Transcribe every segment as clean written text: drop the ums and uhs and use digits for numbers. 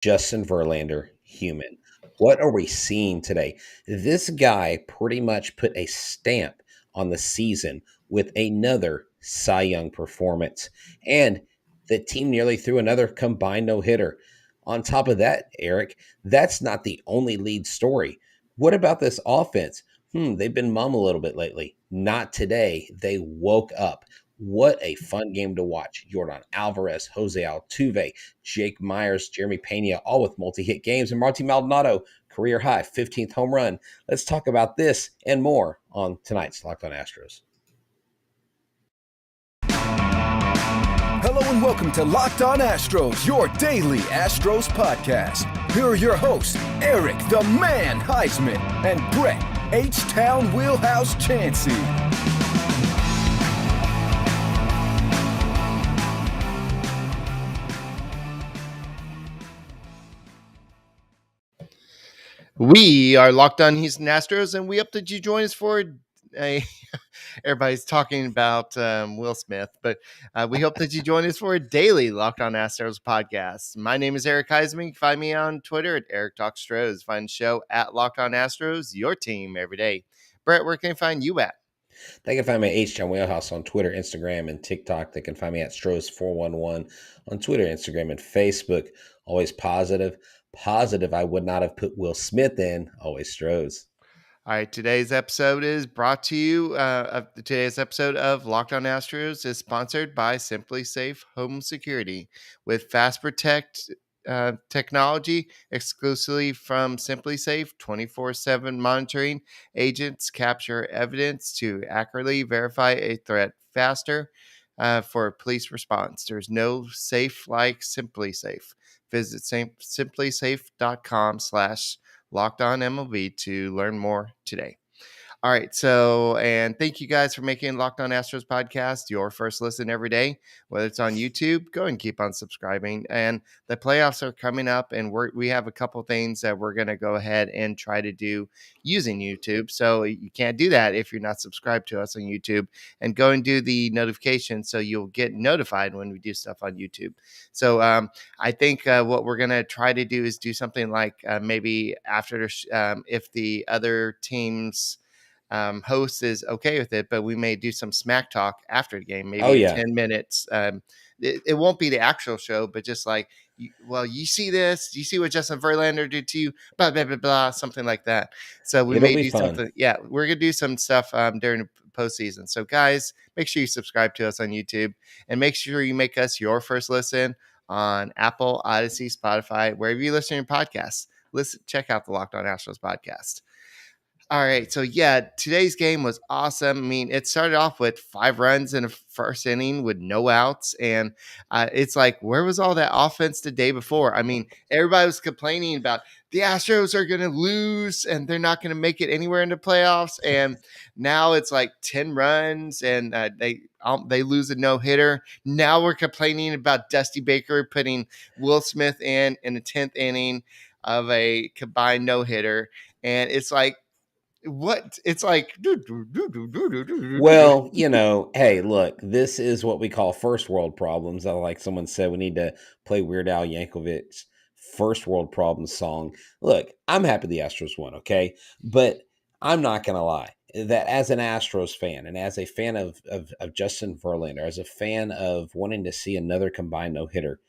Justin Verlander, human. What are we seeing today? This guy pretty much put a stamp on the season with another Cy Young performance. And the team nearly threw another combined no hitter. On top of that, Eric, that's not the only lead story. What about this offense? They've been mum a little bit lately. Not today. They woke up. What a fun game to watch. Jordan Alvarez, Jose Altuve, Jake Myers, Jeremy Pena, all with multi-hit games, and Marty Maldonado, career high 15th home run. Let's talk about this and more on tonight's Locked On Astros. Hello and welcome to Locked On Astros, your daily Astros podcast. Here are your hosts, Eric the Man Huysman and Brett H-Town Wheelhouse Chancey. We are Locked On Houston Astros, and we hope that you join us for a. Everybody's talking about Will Smith, but we hope that you join us for a daily Locked On Astros podcast. My name is Eric Huysman. You can find me on Twitter at Eric Talks Astros. Find the show at Locked On Astros, your team every day. Brett, where can they find you at? They can find me at H-Town Wheelhouse on Twitter, Instagram, and TikTok. They can find me at Stros411 on Twitter, Instagram, and Facebook. Always positive. Positive I would not have put Will Smith in. Always Stros. All right, today's episode is brought to you. Today's episode of Locked On Astros is sponsored by SimpliSafe Home Security with Fast Protect technology exclusively from SimpliSafe. 24/7 monitoring agents capture evidence to accurately verify a threat faster for police response. There's no safe like SimpliSafe. Visit simplisafe.com/Locked On MLB to learn more today. All right. So, and thank you guys for making Locked On Astros podcast your first listen every day. Whether it's on YouTube, go and keep on subscribing. And the playoffs are coming up, and we have a couple things that we're going to go ahead and try to do using YouTube. So you can't do that if you're not subscribed to us on YouTube. And go and do the notification so you'll get notified when we do stuff on YouTube. So I think what we're going to try to do is do something like maybe after if the other teams host is okay with it, but we may do some smack talk after the game, maybe 10 minutes. It won't be the actual show, but just like, you see this, you see what Justin Verlander did to you, blah, blah, blah, blah, something like that. So we may do something. Yeah, we're going to do some stuff during the postseason. So guys, make sure you subscribe to us on YouTube and make sure you make us your first listen on Apple, Odyssey, Spotify, wherever you listen to your podcasts. Check out the Locked On Astros podcast. All right. So, today's game was awesome. I mean, it started off with 5 runs in the first inning with no outs. And it's like, where was all that offense the day before? I mean, everybody was complaining about the Astros are going to lose and they're not going to make it anywhere in the playoffs. And now it's like 10 runs and they lose a no-hitter. Now we're complaining about Dusty Baker putting Will Smith in the 10th inning of a combined no-hitter. And it's like, what it's like. Well, hey, look, this is what we call first world problems. Like someone said, we need to play Weird Al Yankovic's first world problems song. Look, I'm happy the Astros won, okay? But I'm not going to lie that as an Astros fan and as a fan of Justin Verlander, as a fan of wanting to see another combined no-hitter,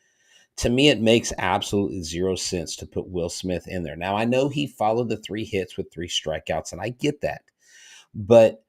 to me, it makes absolutely zero sense to put Will Smith in there. Now, I know he followed the 3 hits with 3 strikeouts, and I get that. But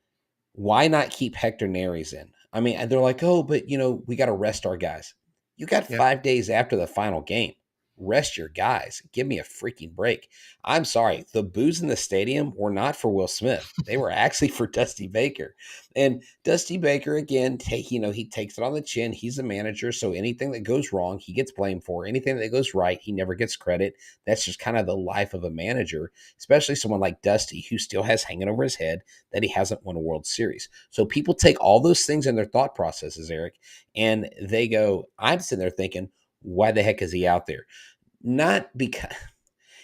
why not keep Hector Neris in? I mean, they're like, oh, but, we got to rest our guys. You got 5 days after the final game. Rest your guys. Give me a freaking break. I'm sorry. The boos in the stadium were not for Will Smith. They were actually for Dusty Baker. And Dusty Baker, again, he takes it on the chin. He's a manager, so anything that goes wrong, he gets blamed for. Anything that goes right, he never gets credit. That's just kind of the life of a manager, especially someone like Dusty, who still has hanging over his head that he hasn't won a World Series. So people take all those things in their thought processes, Eric, and they go, I'm sitting there thinking, why the heck is he out there? Not because,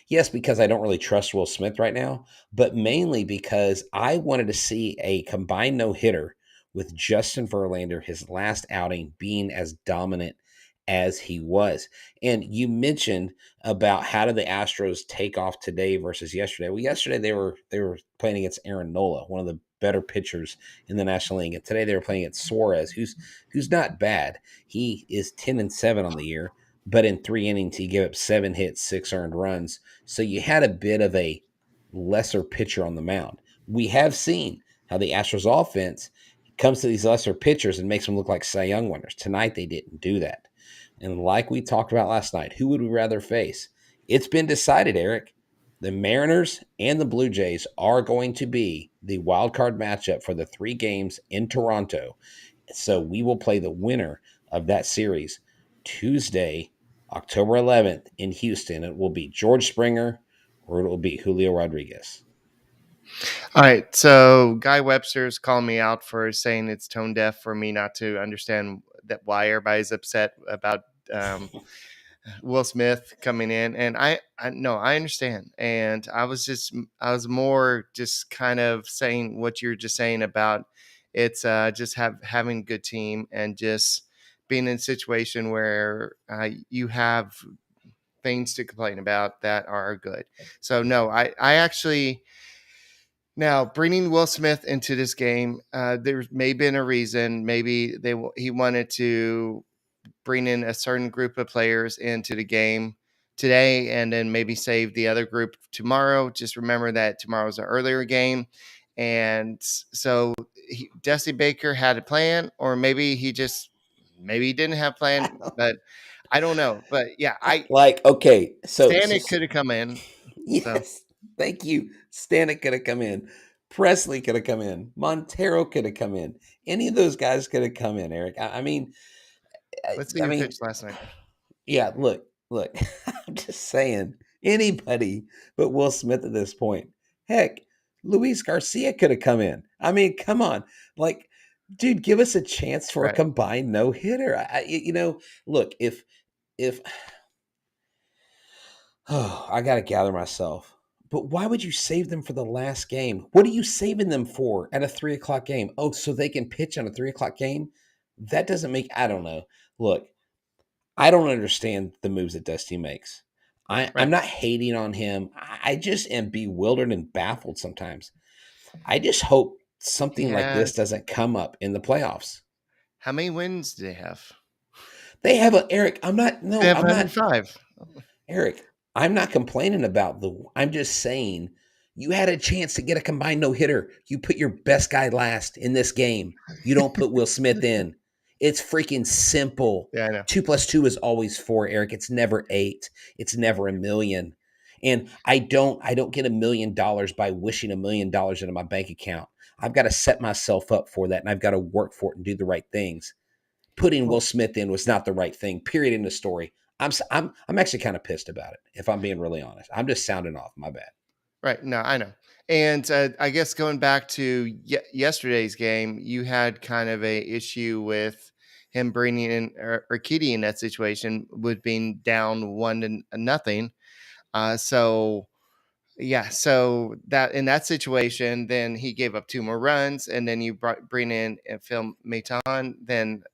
yes, because I don't really trust Will Smith right now, but mainly because I wanted to see a combined no-hitter with Justin Verlander, his last outing, being as dominant as he was. And you mentioned about how did the Astros take off today versus yesterday. Well, yesterday they were playing against Aaron Nola, one of the better pitchers in the National League. And today they were playing against Suarez, who's not bad. He is 10-7 on the year, but in 3 innings he gave up 7 hits, 6 earned runs. So you had a bit of a lesser pitcher on the mound. We have seen how the Astros offense comes to these lesser pitchers and makes them look like Cy Young winners. Tonight they didn't do that. And like we talked about last night, who would we rather face? It's been decided, Eric. The Mariners and the Blue Jays are going to be the wild card matchup for the 3 games in Toronto. So we will play the winner of that series Tuesday, October 11th in Houston. It will be George Springer or it will be Julio Rodriguez. All right. So Guy Webster's calling me out for saying it's tone deaf for me not to understand that why everybody's upset about Will Smith coming in. And I no, I understand. And I was more just kind of saying what you're just saying about it's just having a good team and just being in a situation where you have things to complain about that are good. So no, I actually now bringing Will Smith into this game, there may have been a reason. Maybe he wanted to bring in a certain group of players into the game today and then maybe save the other group tomorrow. Just remember that tomorrow's an earlier game. And so Dusty Baker had a plan, or maybe he didn't have a plan, but I don't know. But yeah, Okay, so Stanek could have come in. So yes, thank you. Stanek could have come in. Presley could have come in. Montero could have come in. Any of those guys could have come in, Eric. I mean, let's see I who mean, pitched last night. yeah. Look. I'm just saying, anybody but Will Smith at this point. Heck, Luis Garcia could have come in. I mean, come on, like, dude, give us a chance for a Right. combined no hitter. Look, if oh, I got to gather myself. But why would you save them for the last game? What are you saving them for at a 3 o'clock game? Oh, so they can pitch on a 3 o'clock game? That doesn't make, I don't know. Look, I don't understand the moves that Dusty makes. I'm Right. not hating on him. I just am bewildered and baffled sometimes. I just hope something like Yeah. this doesn't come up in the playoffs. How many wins do they have? They have Eric, They have I'm not 105. Eric, I'm not complaining about I'm just saying you had a chance to get a combined no hitter. You put your best guy last in this game. You don't put Will Smith in. It's freaking simple. Yeah, I know. 2 + 2 is always 4, Eric. It's never 8. It's never a million. And I don't get $1,000,000 by wishing $1,000,000 into my bank account. I've got to set myself up for that, and I've got to work for it and do the right things. Putting Will Well, Smith in was not the right thing. Period. In the story. I'm actually kind of pissed about it, if I'm being really honest. I'm just sounding off. My bad. right. No, I know. And I guess going back to yesterday's game, you had kind of a issue with him bringing in Urquidy in that situation with being down 1-0. So yeah, so that in that situation, then he gave up 2 more runs, and then you bring in Phil Maton, then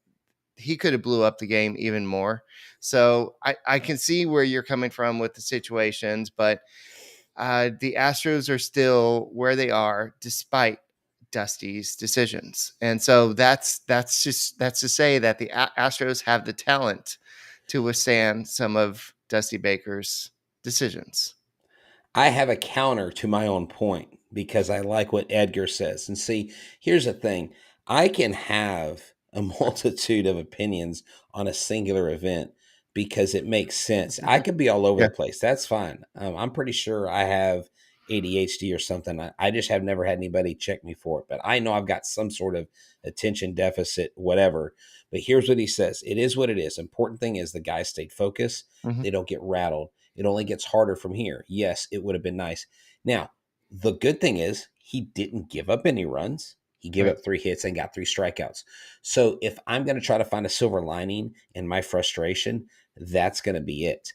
he could have blew up the game even more. So I can see where you're coming from with the situations, but the Astros are still where they are despite Dusty's decisions. And so that's to say that the Astros have the talent to withstand some of Dusty Baker's decisions. I have a counter to my own point because I like what Edgar says. And see, here's the thing. I can have a multitude of opinions on a singular event because it makes sense. I could be all over Yeah. the place. That's fine. I'm pretty sure I have ADHD or something. I just have never had anybody check me for it. But I know I've got some sort of attention deficit, whatever. But here's what he says. It is what it is. Important thing is the guys stayed focused. Mhm. They don't get rattled. It only gets harder from here. Yes, it would have been nice. Now, the good thing is he didn't give up any runs. He gave Right. up 3 hits and got 3 strikeouts. So if I'm going to try to find a silver lining in my frustration, that's going to be it.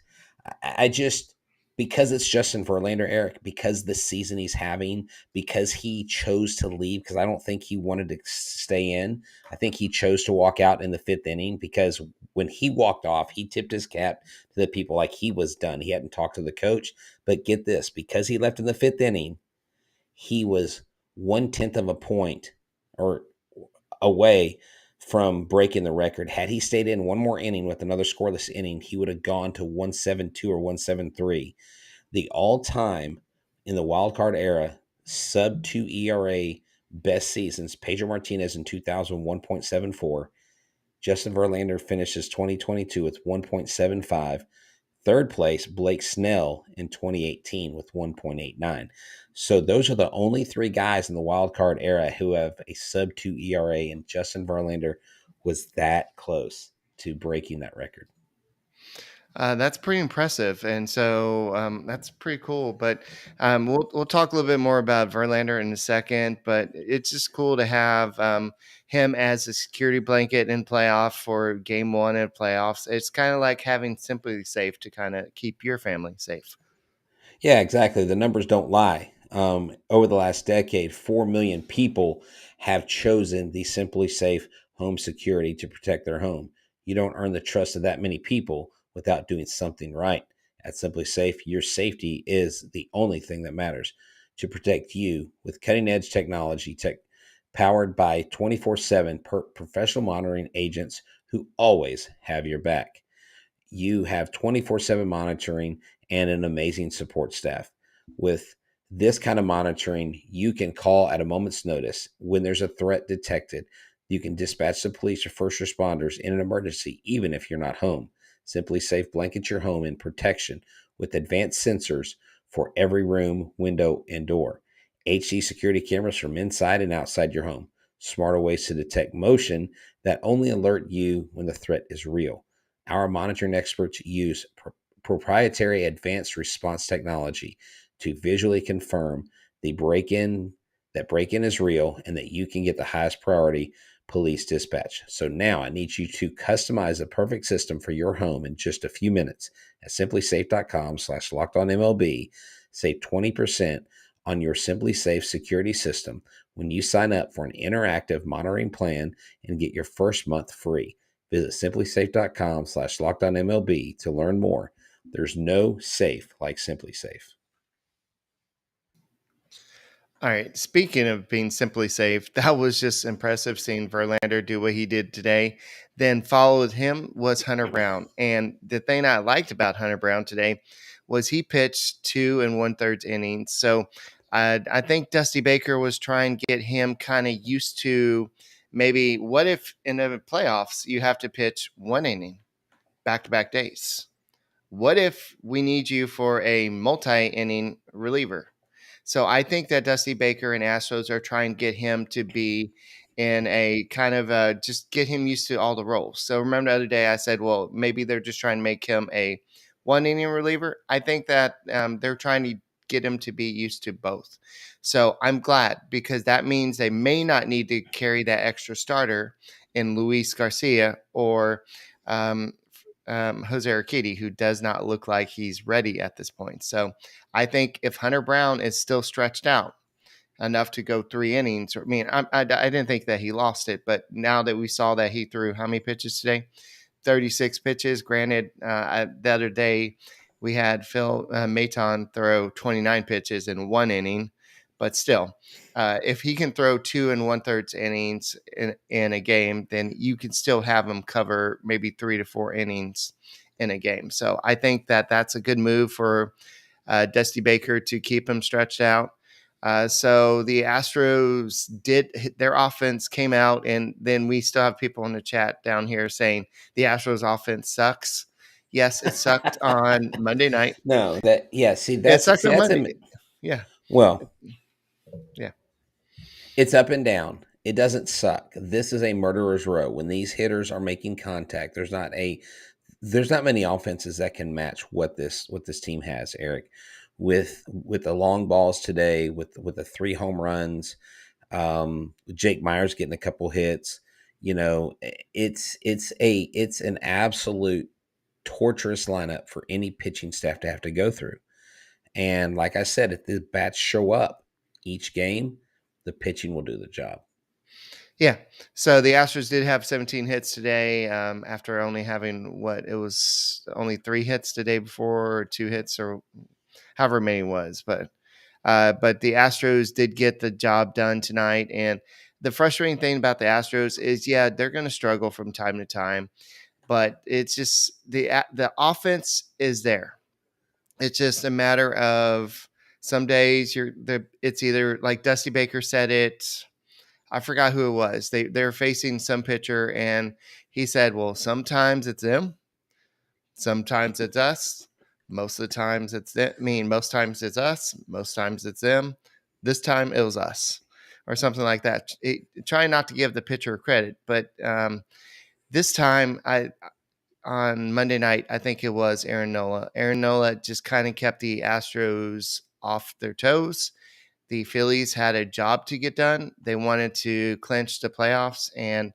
I just, because it's Justin Verlander, Eric, because the season he's having, because he chose to leave, because I don't think he wanted to stay in. I think he chose to walk out in the fifth inning because when he walked off, he tipped his cap to the people like he was done. He hadn't talked to the coach. But get this, because he left in the fifth inning, he was 1/10 of a point or away from breaking the record. Had he stayed in one more inning with another scoreless inning, he would have gone to 172 or 173. The all-time in the wild card era sub 2 ERA best seasons. Pedro Martinez in 2000, 1.74. Justin Verlander finishes 2022 with 1.75. Third place, Blake Snell in 2018 with 1.89. So those are the only three guys in the wild card era who have a sub 2 ERA, and Justin Verlander was that close to breaking that record. That's pretty impressive, and so that's pretty cool. But we'll talk a little bit more about Verlander in a second. But it's just cool to have him as a security blanket in playoff for Game 1 of playoffs. It's kind of like having SimpliSafe to kind of keep your family safe. Yeah, exactly. The numbers don't lie. Over the last decade, 4 million people have chosen the SimpliSafe home security to protect their home. You don't earn the trust of that many people without doing something right. At SimpliSafe, your safety is the only thing that matters. To protect you with cutting edge technology, powered by 24/7 professional monitoring agents who always have your back. You have 24/7 monitoring and an amazing support staff. With this kind of monitoring, you can call at a moment's notice when there's a threat detected. You can dispatch the police or first responders in an emergency, even if you're not home. SimpliSafe blankets your home in protection with advanced sensors for every room, window, and door. HD security cameras from inside and outside your home. Smarter ways to detect motion that only alert you when the threat is real. Our monitoring experts use proprietary advanced response technology to visually confirm the break-in is real and that you can get the highest priority police dispatch. So now I need you to customize the perfect system for your home in just a few minutes at simplisafe.com/lockedonmlb. Save 20% on your SimpliSafe security system when you sign up for an interactive monitoring plan and get your first month free. Visit simplisafe.com/lockedonmlb to learn more. There's no safe like SimpliSafe. All right. Speaking of being SimpliSafe, that was just impressive seeing Verlander do what he did today. Then followed him was Hunter Brown. And the thing I liked about Hunter Brown today was he pitched 2 1/3 innings. So I think Dusty Baker was trying to get him kind of used to maybe what if in the playoffs you have to pitch 1 inning back-to-back days? What if we need you for a multi-inning reliever? So I think that Dusty Baker and Astros are trying to get him to be in a kind of just get him used to all the roles. So remember the other day I said, well, maybe they're just trying to make him a 1 inning reliever. I think that they're trying to get him to be used to both. So I'm glad because that means they may not need to carry that extra starter in Luis Garcia or Jose Urquidy, who does not look like he's ready at this point. So I think if Hunter Brown is still stretched out enough to go 3 innings, I didn't think that he lost it, but now that we saw that he threw how many pitches today? 36 pitches. Granted, the other day we had Phil Maton throw 29 pitches in 1 inning, but still, if he can throw 2 1/3 innings in a game, then you can still have him cover maybe 3 to 4 innings in a game. So I think that that's a good move for Dusty Baker to keep him stretched out. So the Astros their offense came out, and then we still have people in the chat down here saying the Astros offense sucks. Yes, it sucked on Monday night. No, It sucked on Monday. Yeah. Well, Yeah. it's up and down. It doesn't suck. This is a murderer's row. When these hitters are making contact, there's not many offenses that can match what this team has, Eric. With the long balls today, with the 3 home runs, Jake Myers getting a couple hits, it's an absolute torturous lineup for any pitching staff to have to go through. And like I said, if the bats show up each game, the pitching will do the job. Yeah. So the Astros did have 17 hits today, after only having it was only 3 hits the day before, or 2 hits, or however many it was. But the Astros did get the job done tonight. And the frustrating thing about the Astros is, yeah, they're going to struggle from time to time, but it's just the offense is there. It's just a matter of some days it's either like Dusty Baker said it. I forgot who it was. They're facing some pitcher, and he said, "Well, sometimes it's them, sometimes it's us. Most of the times it's them. I mean, most times it's us. Most times it's them. This time it was us, or something like that." Trying not to give the pitcher credit, but this time, on Monday night, I think it was Aaron Nola. Aaron Nola just kind of kept the Astros off their toes. The Phillies had a job to get done. They wanted to clinch the playoffs, and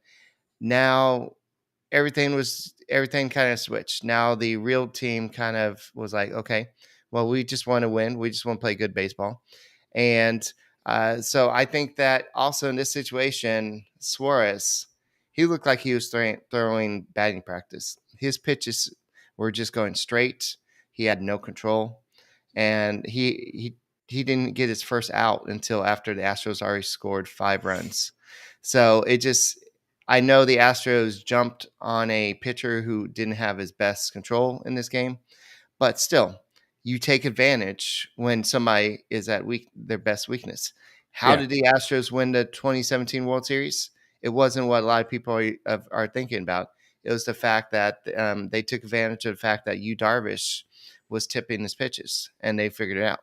now everything kind of switched. Now the real team kind of was like, okay, well, we just want to win. We just want to play good baseball. And so I think that also in this situation, Suarez, he looked like he was throwing batting practice. His pitches were just going straight. He had no control, and he didn't get his first out until after the Astros already scored 5 runs. So I know the Astros jumped on a pitcher who didn't have his best control in this game, but still, you take advantage when somebody is at their best weakness. How Yeah. did the Astros win the 2017 World Series? It wasn't what a lot of people are thinking about. It was the fact that they took advantage of the fact that Yu Darvish was tipping his pitches, and they figured it out.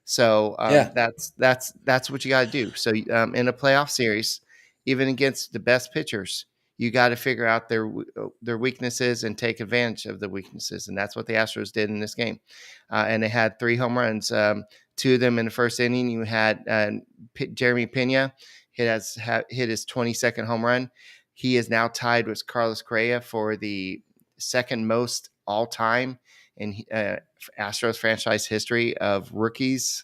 So Yeah. that's what you got to do. So in a playoff series, even against the best pitchers, you got to figure out their weaknesses and take advantage of the weaknesses, and that's what the Astros did in this game. And they had 3 home runs, 2 of them in the first inning. You had Jeremy Pena hit his 22nd home run. He is now tied with Carlos Correa for the second most all time in Astros franchise history of rookies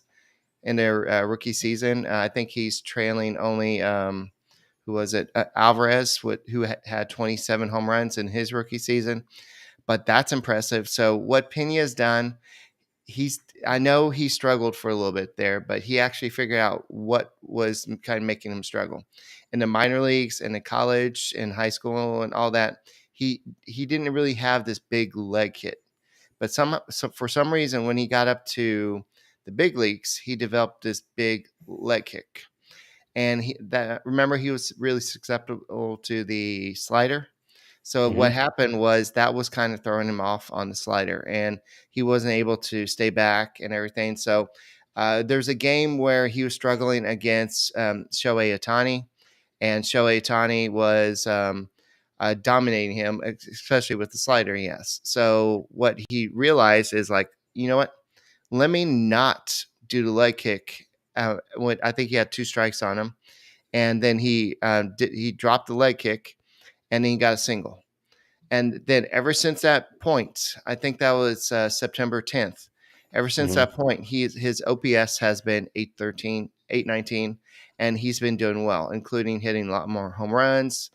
in their rookie season. I think he's trailing only who was it? Alvarez, who had 27 home runs in his rookie season. But that's impressive. So what Pena has done, I know he struggled for a little bit there, but he actually figured out what was kind of making him struggle. In the minor leagues, in the college, in high school, and all that, he didn't really have this big leg hit. But for some reason, when he got up to the big leagues, he developed this big leg kick. And remember, he was really susceptible to the slider. So what Mm-hmm. happened was that was kind of throwing him off on the slider, and he wasn't able to stay back and everything. So there's a game where he was struggling against Shohei Ohtani, and Shohei Ohtani was dominating him, especially with the slider. Yes. So what he realized is like, you know what? Let me not do the leg kick. I think he had 2 strikes on him, and then he dropped the leg kick, and then he got a single. And then ever since that point, I think that was September 10th. Ever since Mm-hmm. that point, his OPS has been 813, 819, and he's been doing well, including hitting a lot more home runs.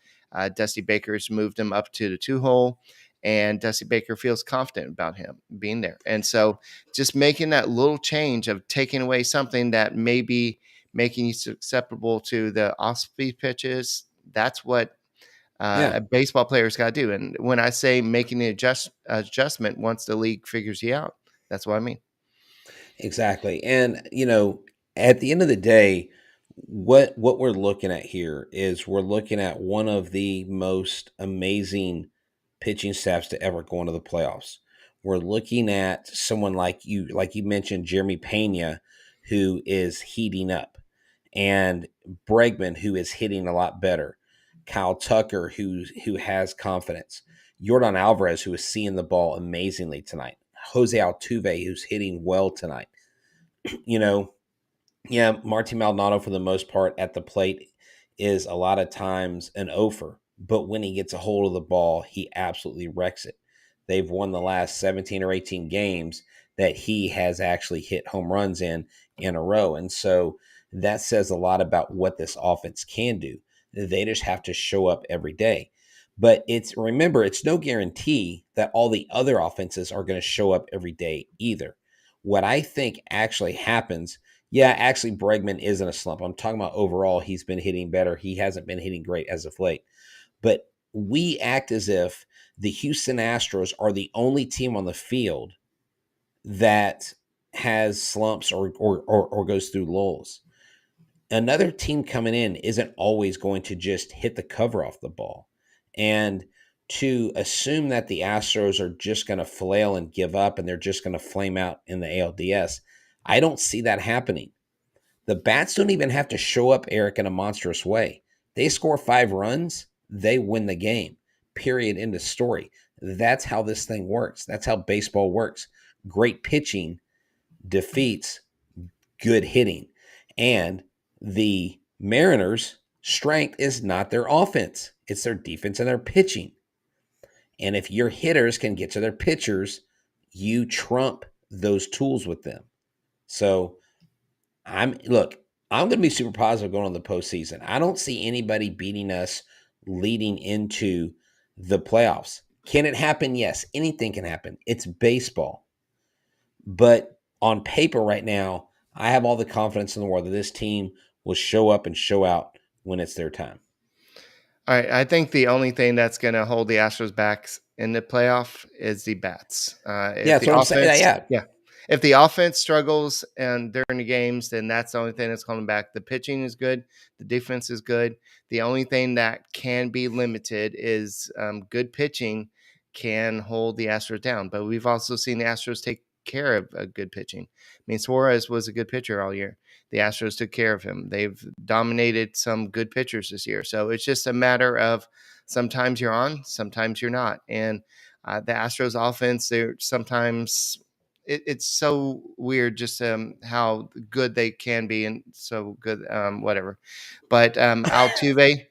Dusty Baker's moved him up to the 2 hole, and Dusty Baker feels confident about him being there. And so just making that little change of taking away something that may be making you susceptible to the off-speed pitches, that's what Yeah. a baseball player's got to do. And when I say making an adjustment once the league figures you out, that's what I mean. Exactly. And at the end of the day, what we're looking at here is we're looking at one of the most amazing pitching staffs to ever go into the playoffs. We're looking at someone like you mentioned, Jeremy Pena, who is heating up, and Bregman, who is hitting a lot better. Kyle Tucker, who has confidence. Jordan Alvarez, who is seeing the ball amazingly tonight. Jose Altuve, who's hitting well tonight. you know, yeah, Marty Maldonado for the most part at the plate is a lot of times an offer, but when he gets a hold of the ball, he absolutely wrecks it. They've won the last 17 or 18 games. that he has actually hit home runs in a row. And so that says a lot about what this offense can do. They just have to show up every day. But remember, it's no guarantee that all the other offenses are going to show up every day either. What I think actually happens, yeah, actually Bregman is in a slump. I'm talking about overall, he's been hitting better. He hasn't been hitting great as of late. But we act as if the Houston Astros are the only team on the field that has slumps or goes through lulls. Another team coming in isn't always going to just hit the cover off the ball. And to assume that the Astros are just going to flail and give up and they're just going to flame out in the ALDS, I don't see that happening. The Bats don't even have to show up, Eric, in a monstrous way. They score 5 runs, they win the game. Period. End of story. That's how this thing works. That's how baseball works. Great pitching defeats good hitting. And the Mariners' strength is not their offense. It's their defense and their pitching. And if your hitters can get to their pitchers, you trump those tools with them. So I'm going to be super positive going on the postseason. I don't see anybody beating us leading into the playoffs. Can it happen? Yes. Anything can happen. It's baseball. But on paper right now, I have all the confidence in the world that this team will show up and show out when it's their time. All right. I think the only thing that's going to hold the Astros back in the playoff is the bats. That's what I'm saying. Yeah. If the offense struggles and during the games, then that's the only thing that's coming back. The pitching is good. The defense is good. The only thing that can be limited is good pitching can hold the Astros down. But we've also seen the Astros take care of a good pitching. I mean, Suarez was a good pitcher all year. The Astros took care of him. They've dominated some good pitchers this year. So it's just a matter of sometimes you're on, sometimes you're not. And the Astros offense, they're sometimes it's so weird just how good they can be and so good, whatever. But Altuve,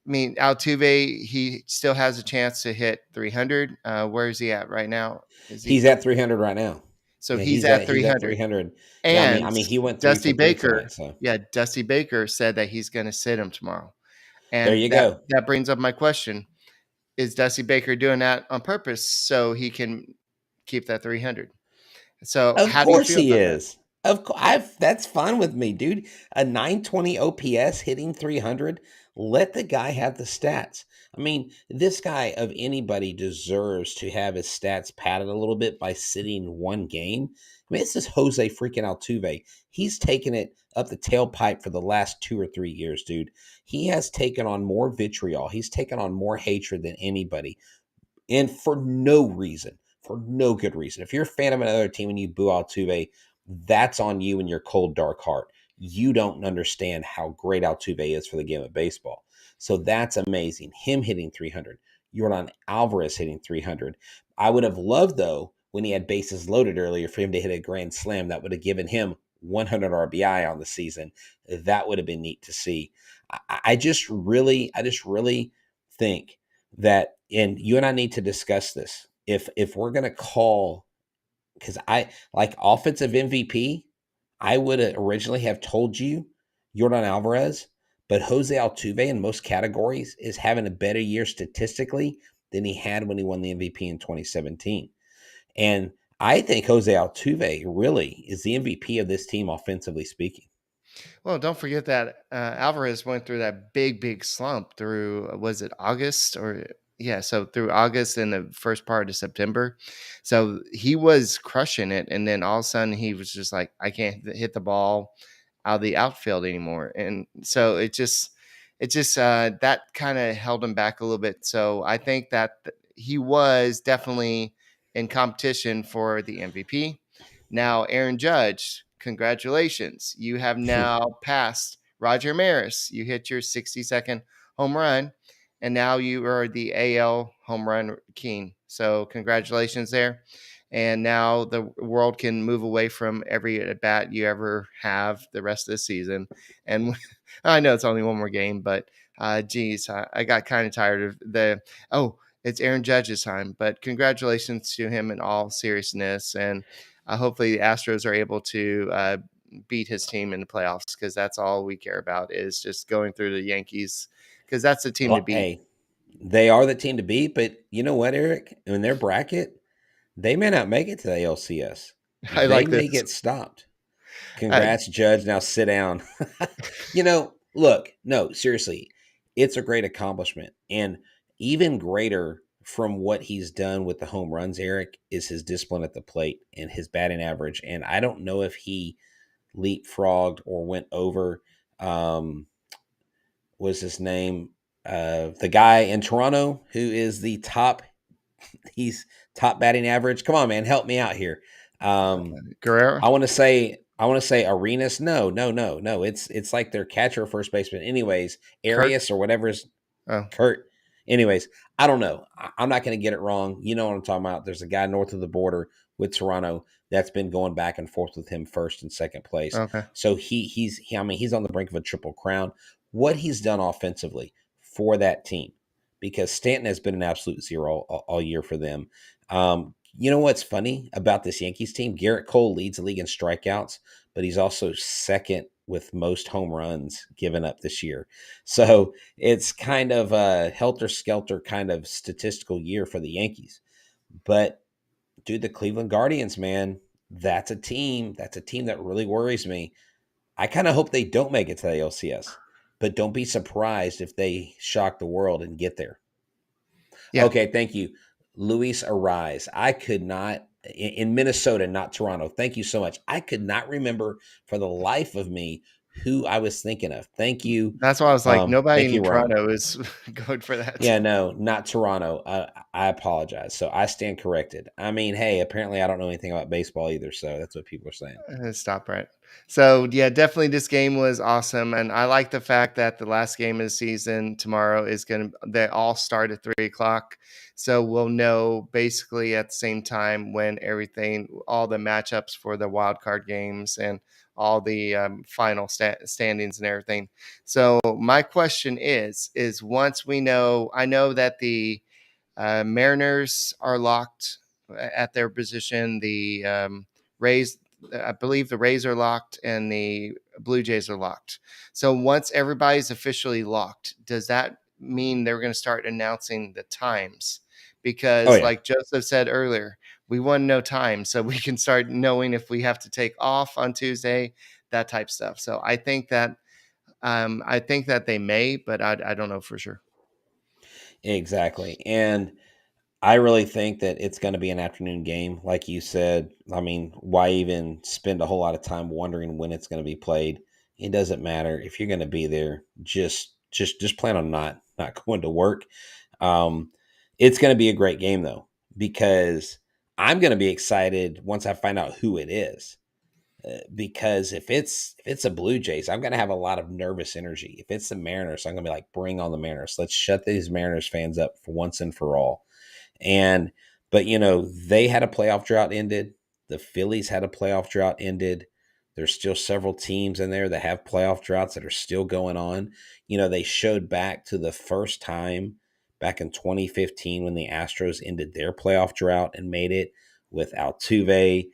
Altuve, he still has a chance to hit 300. Where is he at right now? He's at 300 right now. So yeah, he's at 300. He's at 300. And yeah, I mean, he went Dusty Baker. Tonight, so. Yeah, Dusty Baker said that he's going to sit him tomorrow. And there you go. That brings up my question: is Dusty Baker doing that on purpose so he can keep that 300? So of how course do you feel he about is. Of course, that's fine with me, dude. A 920 OPS hitting 300. Let the guy have the stats. I mean, this guy of anybody deserves to have his stats padded a little bit by sitting one game. I mean, this is Jose freaking Altuve. He's taken it up the tailpipe for the last 2 or 3 years, dude. He has taken on more vitriol. He's taken on more hatred than anybody. And for no reason, for no good reason. If you're a fan of another team and you boo Altuve, that's on you and your cold, dark heart. You don't understand how great Altuve is for the game of baseball. So that's amazing. Him hitting 300. Yordan Alvarez hitting 300. I would have loved, though, when he had bases loaded earlier for him to hit a grand slam. That would have given him 100 RBI on the season. That would have been neat to see. I just really think that, and you and I need to discuss this. If we're going to call, because I like offensive MVP, I would originally have told you Yordan Alvarez, but Jose Altuve in most categories is having a better year statistically than he had when he won the MVP in 2017. And I think Jose Altuve really is the MVP of this team, offensively speaking. Well, don't forget that Alvarez went through that big slump through, was it August or so through August and the first part of September. So he was crushing it. And then all of a sudden he was just like, I can't hit the ball out of the outfield anymore. And so it just that kind of held him back a little bit. So I think that he was definitely in competition for the MVP. Now, Aaron Judge, congratulations. You have now passed Roger Maris. You hit your 62nd home run, and now you are the AL home run king. So congratulations there. And now the world can move away from every at bat you ever have the rest of the season. And I know it's only one more game, but geez, I got kind of tired of it's Aaron Judge's time. But congratulations to him in all seriousness, and hopefully the Astros are able to beat his team in the playoffs, because that's all we care about, is just going through the Yankees, because that's the team to beat. Hey, they are the team to beat, but you know what, Eric? In their bracket, they may not make it to the ALCS. I They like may this. get stopped. Uh, Congrats, Judge. Now sit down. Look, no, seriously, it's a great accomplishment. And even greater from what he's done with the home runs, Eric, is his discipline at the plate and his batting average. And I don't know if he leapfrogged or went over, was his name? The guy in Toronto who is the top, he's top batting average. Come on, man, help me out here. Guerrero. I want to say Arenas. No. It's like their catcher or first baseman. Anyways, Kurt. Arias or whatever's Oh, Kurt. Anyways, I don't know. I'm not going to get it wrong. You know what I'm talking about. There's a guy north of the border with Toronto that's been going back and forth with him first and second place. okay. So he's on the brink of a triple crown. What he's done offensively for that team, because Stanton has been an absolute zero all year for them. You know what's funny about this Yankees team? Garrett Cole leads the league in strikeouts, but he's also second with most home runs given up this year. So it's kind of a helter-skelter kind of statistical year for the Yankees. But dude, the Cleveland Guardians, man, that's a team. That's a team that really worries me. I kind of hope they don't make it to the LCS, but don't be surprised if they shock the world and get there. Yeah. Okay, thank you. Luis Arise. I could not, in Minnesota, not Toronto. Thank you so much. I could not remember for the life of me who I was thinking of. Thank you. That's why I was like, nobody Thank you, in Ron. Toronto is going for that. Yeah, no, not Toronto. I apologize. So I stand corrected. I mean, hey, apparently I don't know anything about baseball either. So that's what people are saying. Stop, Brett. So yeah, definitely this game was awesome, and I like the fact that the last game of the season tomorrow is they all start at 3 o'clock, so we'll know basically at the same time when all the matchups for the wild card games and all the final standings and everything. So my question is once we know, I know that the Mariners are locked at their position. The Rays, I believe the Rays are locked, and the Blue Jays are locked. So once everybody's officially locked, does that mean they're going to start announcing the times? Oh Because, yeah. like Joseph said earlier, we want to know time so we can start knowing if we have to take off on Tuesday, that type stuff. So I think that they may, but I don't know for sure. Exactly. And I really think that it's going to be an afternoon game, like you said. I mean, why even spend a whole lot of time wondering when it's going to be played? It doesn't matter if you're going to be there. Just plan on not going to work. Um, it's going to be a great game though, because I'm going to be excited once I find out who it is. Because if it's a Blue Jays, I'm going to have a lot of nervous energy. If it's the Mariners, I'm going to be like, bring on the Mariners. Let's shut these Mariners fans up for once and for all. And but they had a playoff drought ended. The Phillies had a playoff drought ended. There's still several teams in there that have playoff droughts that are still going on. They showed back to the first time back in 2015 when the Astros ended their playoff drought and made it with Altuve.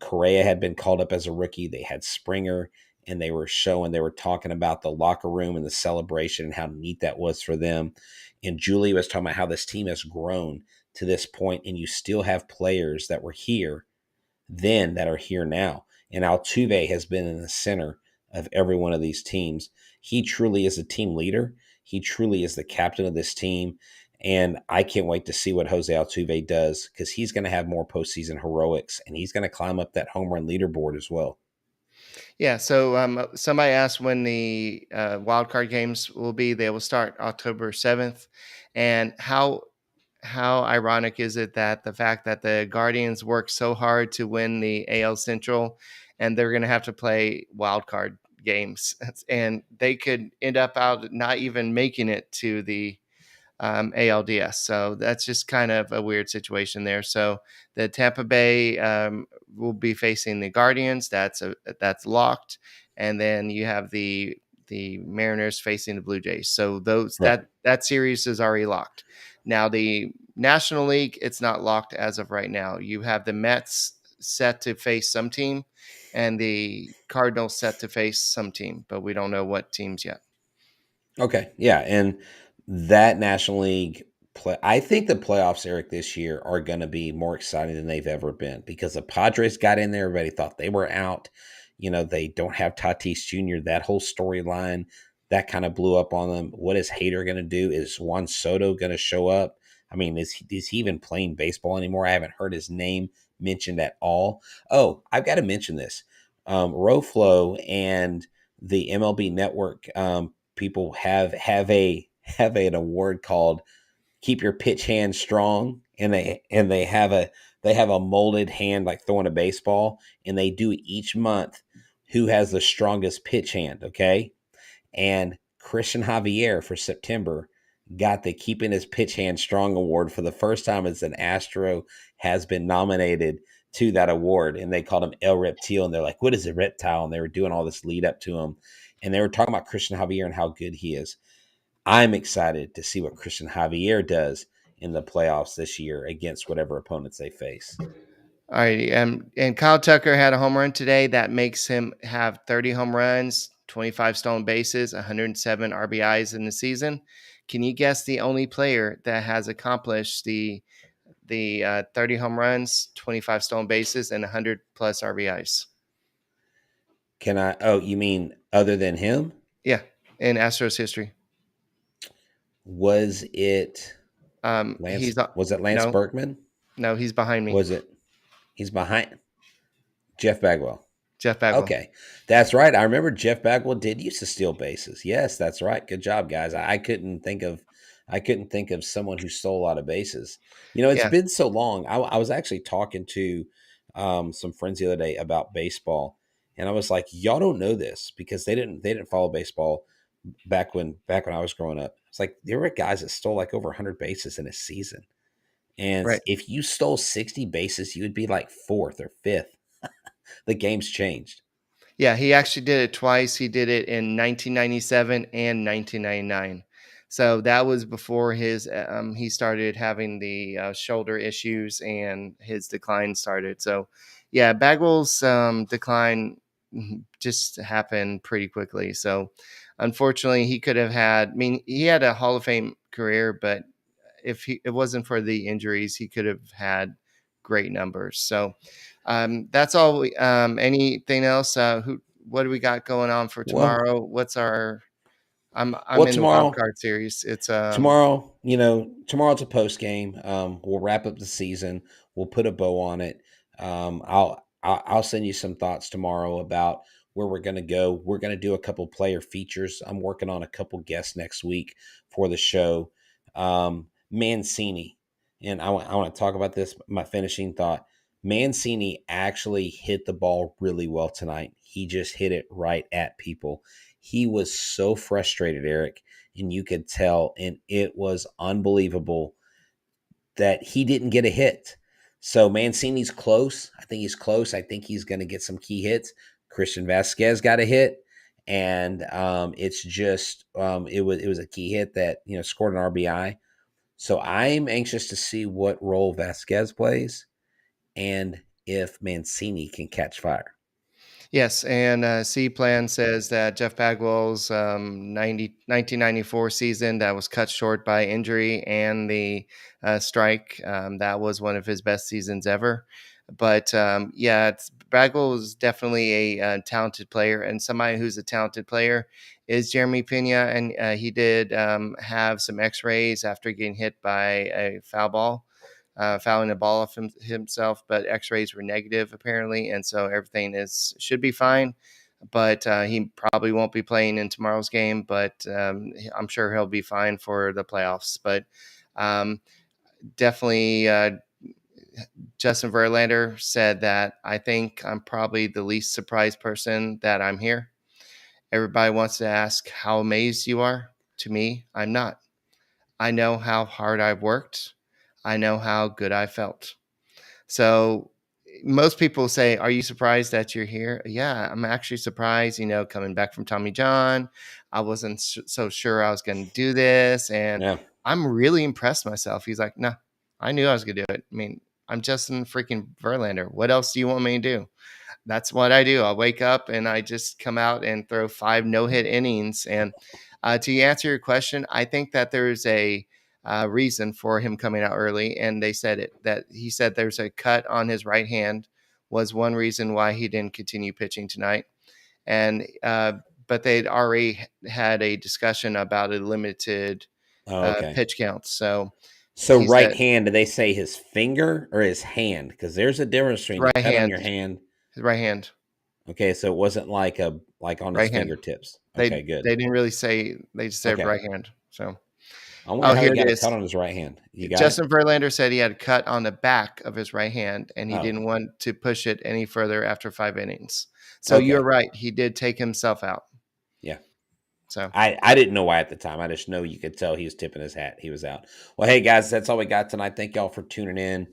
Correa had been called up as a rookie. They had Springer, and they were talking about the locker room and the celebration and how neat that was for them. And Julie was talking about how this team has grown to this point, and you still have players that were here then that are here now. And Altuve has been in the center of every one of these teams. He truly is a team leader. He truly is the captain of this team. And I can't wait to see what Jose Altuve does, because he's going to have more postseason heroics, and he's going to climb up that home run leaderboard as well. Yeah. So somebody asked when the wild card games will be. They will start October 7th, and how ironic is it that the fact that the Guardians worked so hard to win the AL Central, and they're going to have to play wild card games, and they could end up out not even making it to the ALDS. So that's just kind of a weird situation there. So the Tampa Bay will be facing the Guardians. That's locked, and then you have the Mariners facing the Blue Jays. So Right. that series is already locked. Now, the National League, it's not locked as of right now. You have the Mets set to face some team and the Cardinals set to face some team, but we don't know what teams yet. Okay, yeah, and that National League play. I think the playoffs, Eric, this year are going to be more exciting than they've ever been because the Padres got in there. Everybody thought they were out. They don't have Tatis Jr. That whole storyline that kind of blew up on them. What is Hader going to do? Is Juan Soto going to show up? I mean, is he even playing baseball anymore? I haven't heard his name mentioned at all. Oh, I've got to mention this. Roflo and the MLB Network people have an award called "Keep Your Pitch Hand Strong," and they have a molded hand like throwing a baseball, and they do each month who has the strongest pitch hand. Okay, and Christian Javier for September got the Keeping His Pitch Hand Strong award for the first time as an Astro has been nominated to that award. And they called him El Reptil. And they're like, what is a reptile? And they were doing all this lead up to him. And they were talking about Christian Javier and how good he is. I'm excited to see what Christian Javier does in the playoffs this year against whatever opponents they face. All right. And Kyle Tucker had a home run today. That makes him have 30 home runs, 25 stolen bases, 107 RBIs in the season. Can you guess the only player that has accomplished the 30 home runs, 25 stolen bases, and 100 plus RBIs? Can I? Oh, you mean other than him? Yeah, in Astros history. Was it Lance? He's Was it Lance no, Berkman? no, he's behind me. Was it? He's behind Jeff Bagwell. Jeff Bagwell. Okay, that's right. I remember Jeff Bagwell did used to steal bases. Yes, that's right. Good job, guys. I couldn't think of someone who stole a lot of bases. It's Yeah, been so long. I was actually talking to some friends the other day about baseball, and I was like, y'all don't know this because they didn't follow baseball back when I was growing up. It's like there were guys that stole like over 100 bases in a season. And right. if you stole 60 bases, you would be like fourth or fifth. The game's changed. Yeah, he actually did it twice. He did it in 1997 and 1999. So that was before he started having the shoulder issues and his decline started. So, yeah, Bagwell's decline just happened pretty quickly. So, unfortunately, he could have had. I mean, he had a Hall of Fame career, but if it wasn't for the injuries, he could have had great numbers. So that's all. Anything else? What do we got going on for Well, tomorrow? What's our? I'm well, in the wild tomorrow, card series. It's tomorrow's a post game. We'll wrap up the season. We'll put a bow on it. I'll send you some thoughts tomorrow about where we're going to go. We're going to do a couple player features. I'm working on a couple guests next week for the show. Mancini, and I want to talk about this. My finishing thought: Mancini actually hit the ball really well tonight. He just hit it right at people. He was so frustrated, Eric, and you could tell, and it was unbelievable that he didn't get a hit. So Mancini's close. I think he's close. I think he's going to get some key hits. Christian Vasquez got a hit, and it's just it was a key hit that scored an RBI. So I'm anxious to see what role Vasquez plays and if Mancini can catch fire. Yes, and C Plan says that Jeff Bagwell's 1994 season that was cut short by injury and the strike, that was one of his best seasons ever. But yeah, Bagwell is definitely a talented player, and somebody who's a talented player is Jeremy Pena, and he did have some X-rays after getting hit by a foul ball. Fouling the ball off himself, but X-rays were negative apparently, and so everything should be fine. But he probably won't be playing in tomorrow's game, but I'm sure he'll be fine for the playoffs. But definitely, Justin Verlander said that I think I'm probably the least surprised person that I'm here. Everybody wants to ask how amazed you are. To me, I'm not. I know how hard I've worked. I know how good I felt. So most people say, "Are you surprised that you're here?" Yeah, I'm actually surprised. Coming back from Tommy John, I wasn't so sure I was going to do this, and Yeah. I'm really impressed myself. He's like, no, I knew I was going to do it. I mean, I'm Justin freaking Verlander. What else do you want me to do? That's what I do. I wake up and I just come out and throw 5 no-hit innings. And to answer your question, I think that there's a reason for him coming out early. And they said it, that he said there's a cut on his right hand was one reason why he didn't continue pitching tonight. And but they'd already had a discussion about a limited Okay. pitch count. So So he right said hand, do they say his finger or his hand? Because there's a difference between right a cut on hand, your hand. his right hand, Okay, so it wasn't like on his right hand. fingertips. They Okay, good. didn't really say. They just said Okay. right hand. So I wonder oh, how he here it got a is. cut on his right hand. You got it? Justin Verlander said he had a cut on the back of his right hand, and he Oh, didn't want to push it any further after 5 innings. So okay. you're right. He did take himself out. Yeah. So I didn't know why at the time. I just know you could tell he was tipping his hat. He was out. Well, hey guys, that's all we got tonight. Thank y'all for tuning in.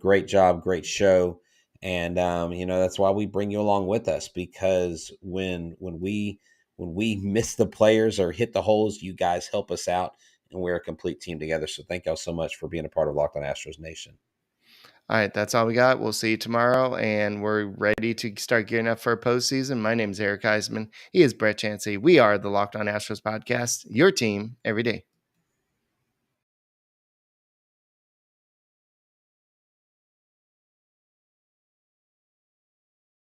Great job, great show, and that's why we bring you along with us, because when we miss the players or hit the holes, you guys help us out, and we're a complete team together. So thank y'all so much for being a part of Locked On Astros Nation. all right, that's all we got. We'll see you tomorrow, and we're ready to start gearing up for a postseason. My name is Eric Huysman. He is Brett Chancey. We are the Locked On Astros podcast, your team every day.